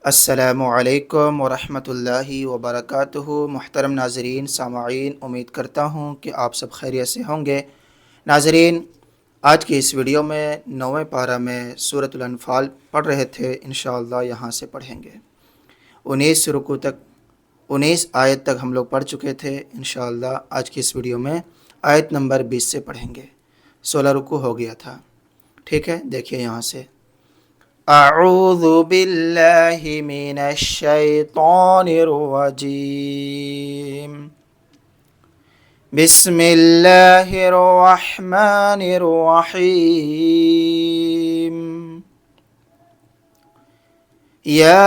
अस्सलामु अलैकुम वरहमतुल्लाहि वबरकातुहु। मुहतरम नाज़रीन सामाईन, उम्मीद करता हूँ कि आप सब खैरियत से होंगे। नाज़रीन, आज की इस वीडियो में 9वें पारा में सूरतुल अनफ़ाल पढ़ रहे थे। इंशाअल्लाह यहाँ से पढ़ेंगे 19 रुकू तक, 19 आयत तक हम लोग पढ़ चुके थे। इंशाअल्लाह आज की इस वीडियो में आयत नंबर 20 से पढ़ेंगे। 16 रुकू हो गया था, ठीक है। देखिए यहाँ से, अऊज़ु बिल्लाहि मिनश शैतानिर रजीम, बिस्मिल्लाहिर रहमानिर रहीम, या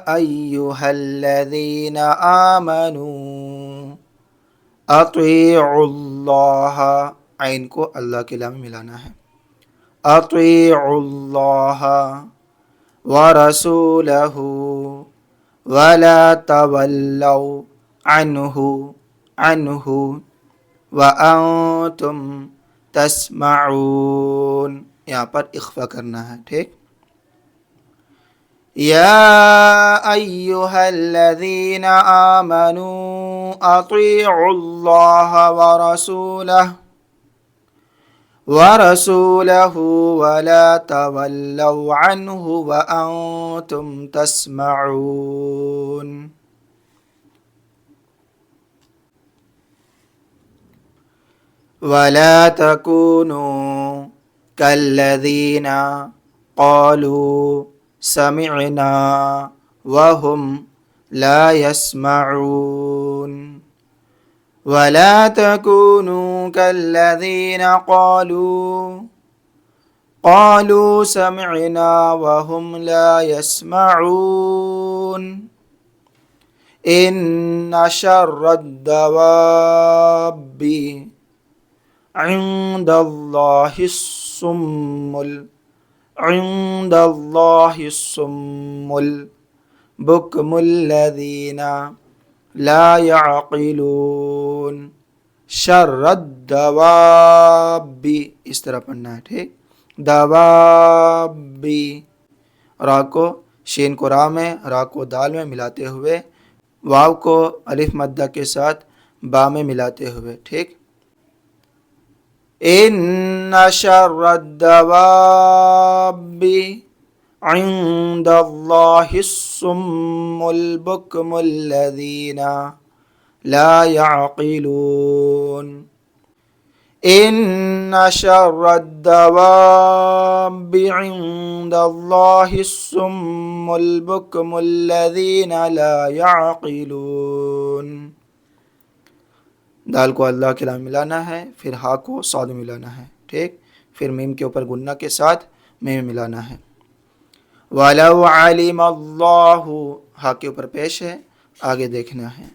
अय्युहल्लज़ीना आमनू अतीउल्लाह, आइन को अल्लाह के लाम मिलाना है। अतीउल्लाह व रसूलहु वला तवल्लौ अन्हु अन्हु व अंतुम तस्माऊन। यहाँ पर इख्फा करना है, ठीक। या अय्युहल्लज़ीना आमनू अतीउल्लाह वरसूलहु वला तवल्लौ अन्हु व अंतुम तस्माऊन। वला तकूनू कल्लज़ीना क़ालू समिअना वहुम ला यस्माऊन। वला तकूनू कल्लज़ीना क़ालू समिअना वहुम ला यस्माऊन। इन्न शर्रद्दवाब्बि इंदल्लाहिस्सुम्मुल बुक्मुल्लज़ीना ला यअक़िलून। शर्रद्दवाब्बि, इस तरह पढ़ना है, ठीक। दवाब्बि, रा को शीन को रा में, रा को दाल में मिलाते हुए, वाव को अलिफ मद्दा के साथ बा में मिलाते हुए, ठीक। इन्ना शर्रद्दवाब्बि इंदल्लाहिस्सुम्मुल बुक्मुल्लज़ीना ला यअक़िलून। इन्ना शर्रद्दवाब्बि इंदल्लाहिस्सुम्मुल बुक्मुल्लज़ीना ला यअक़िलून। दाल को अल्लाह के लाम मिलाना है, फिर हा को साद मिलाना है, ठीक। फिर मीम के ऊपर गुन्ना के साथ मीम मिलाना है। वलौ अलिमल्लाहु, हा के ऊपर पेश है, आगे देखना है।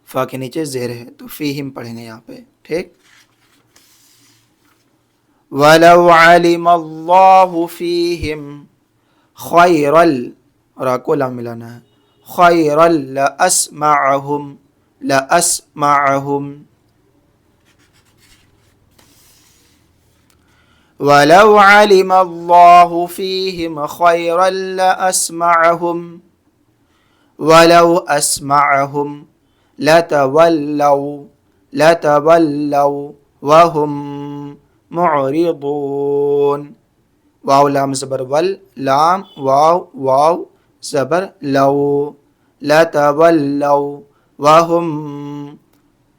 फा के नीचे ज़ेर है तो फ़ीहिम पढ़ेंगे यहाँ पे, ठीक। वलौ अलिमल्लाहु फ़ीहिम खैरल, रा को लाम मिलाना है, खैरल लअस्मअहुम। वलौ अलिमल्लाहु फ़ीहिम खैरल लअस्मअहुम वलौ अस्मअहुम लतवल्लौ वहुम मुअरिदून। वाव लाम ज़बर वल, लाम वाव वाव ज़बर लौ, लतवल्लौ वहुम,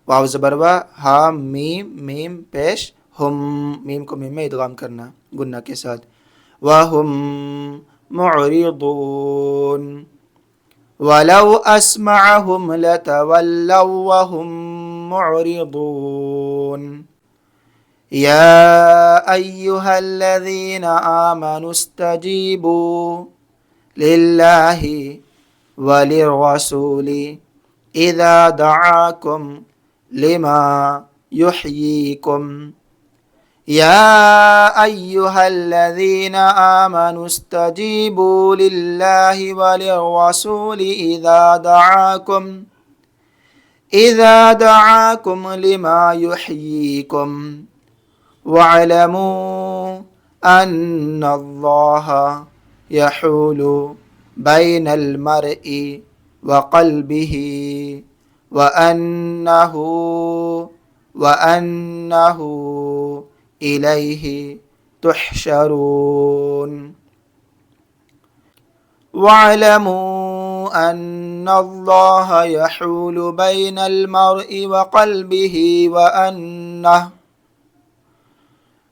वाव ज़बर वा, हा मीम मीम पेश, हुम, मीम को मीम में इदगाम करना गुन्ना के साथ। वहुम मुअरिदून। वलौ अस्मअहुम लतवल्लौ वहुम मुअरिदून। या अय्युहल्लज़ीना आमनु इस्तजीबू लिल्लाहि वलिर्रसूलि इज़ा दआकुम लिमा युहयीकुम। या अय्युहल्लज़ीना आमनु इस्तजीबू लिल्लाहि वलिर्रसूलि इज़ा दआकुम लिमा युहयीकुम वअलमू अन्नल्लाह यहूलु बैनल मरई व क़ल्बिही व अन्नहु इलैहि तुहशरून। वअलमू अन्नल्लाह यहूलु बैनल मरई व क़ल्बिही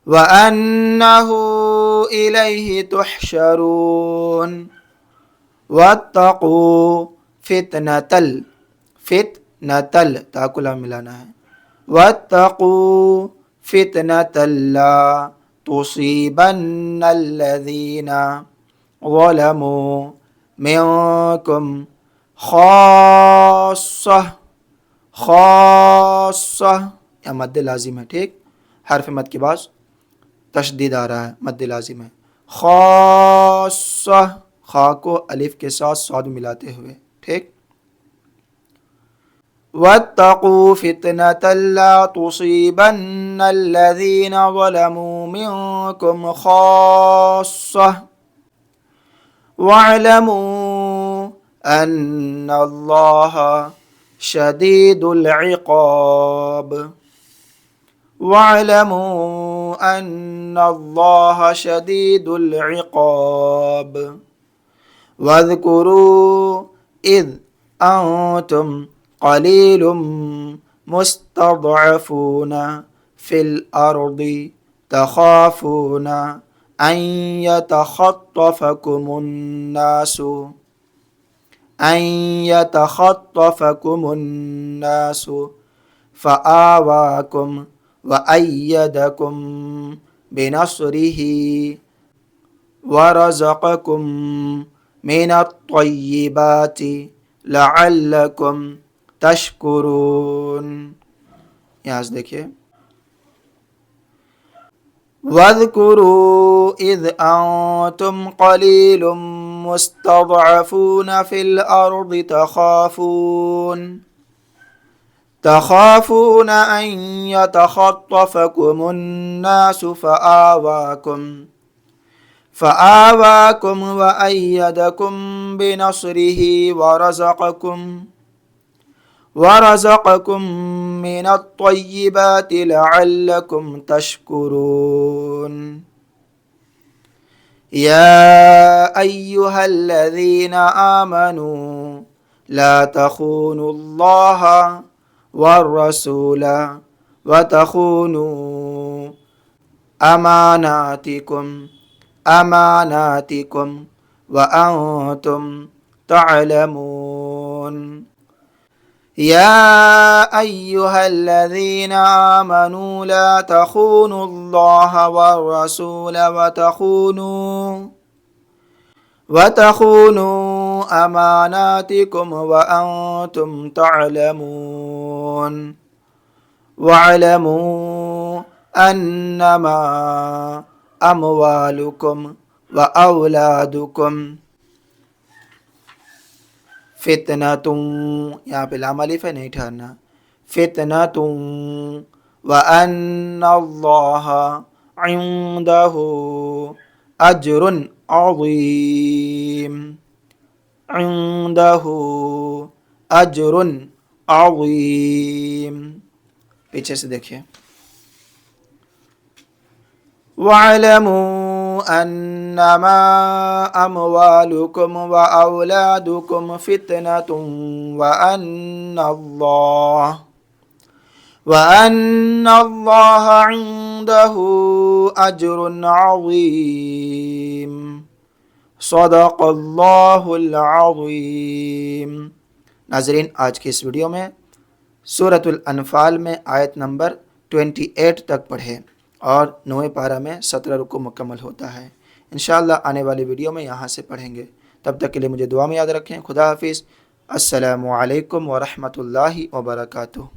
व अन्नहु इलैहि तुहशरून। वत्तक़ू फितनतल ताकुला मिलाना है। वत्तक़ू फितनतल ला तुसीबन्नल्लज़ीना ज़लमू मिनकुम खास्सा। या मद्दे लाजिम है, ठीक, हर्फ मद के बाद तशदीद आ रहा है, मद्दे लाजिम है। खास्सा, खा को अलिफ के साथ स्वाद मिलाते हुए, ठीक। वत्तक़ू फितनतल ला तुसीबन्नल्लज़ीना ज़लमू मिनकुम खास्सा वअलमू अन्नल्लाह शदीदुल इक़ाब। वअलमू अन्नल्लाह शदीदुल इक़ाब। वज़्कुरू इज़ अंतुम क़लीलुम मुस्तज़अफ़ूना फ़िल अर्दि तख़ाफ़ूना अन यतख़त्तफ़कुमुन्नासु फ़आवाकुम व अय्यदकुम बिनस्रिही वरज़क़कुम मिनत्तय्यिबाति लअल्लकुम तशकुरून। यहाँ से देखिए, वज़्कुरू इज़ अंतुम क़लीलुम मुस्तज़अफ़ूना फ़िल अर्दि तख़ाफ़ून अन यतख़त्तफ़कुमुन्नासु फ़आवाकुम व अय्यदकुम बिनस्रिही वरज़क़कुम मिनत्तय्यिबाति लअल्लकुम तशकुरून। या अय्युहल्लज़ीना आमनू ला तख़ूनुल्लाह वर्रसूला व तख़ूनू अमानातिकुम व अंतुम तअलमून। या अय्युहल्लज़ीना आमनू ला तख़ूनुल्लाह वर्रसूल व तख़ूनू अमानातिकुम व अंतुम तअलमून। वअलमू अन्नमा अमवालुकुम व औलादुकुम फितनतुन, यहाँ पे लाम अलिफ है, नहीं ठहरना, फितनतुन व अन्नल्लाह इंदहु अज्रुन अज़ीम। इंदहु अज्रुन अज़ीम, पीछे से देखिए। वअलमू अन्नमा अमवालुकुम व औलादुकुम फितनतुन व अन्नल्लाह इंदहु अज्रुन अज़ीम। सदक़ल्लाहुल अज़ीम। नाज़रीन, आज की इस वीडियो में सूरतुल अनफ़ाल में आयत नंबर 28 तक पढ़े और 9वें पारा में 17 रुकू मुकम्मल होता है। इंशाअल्लाह आने वाली वीडियो में यहाँ से पढ़ेंगे। तब तक के लिए मुझे दुआ में याद रखें। खुदा हाफिज़। अस्सलामु अलैकुम व रहमतुल्लाहि व बरकातुहू।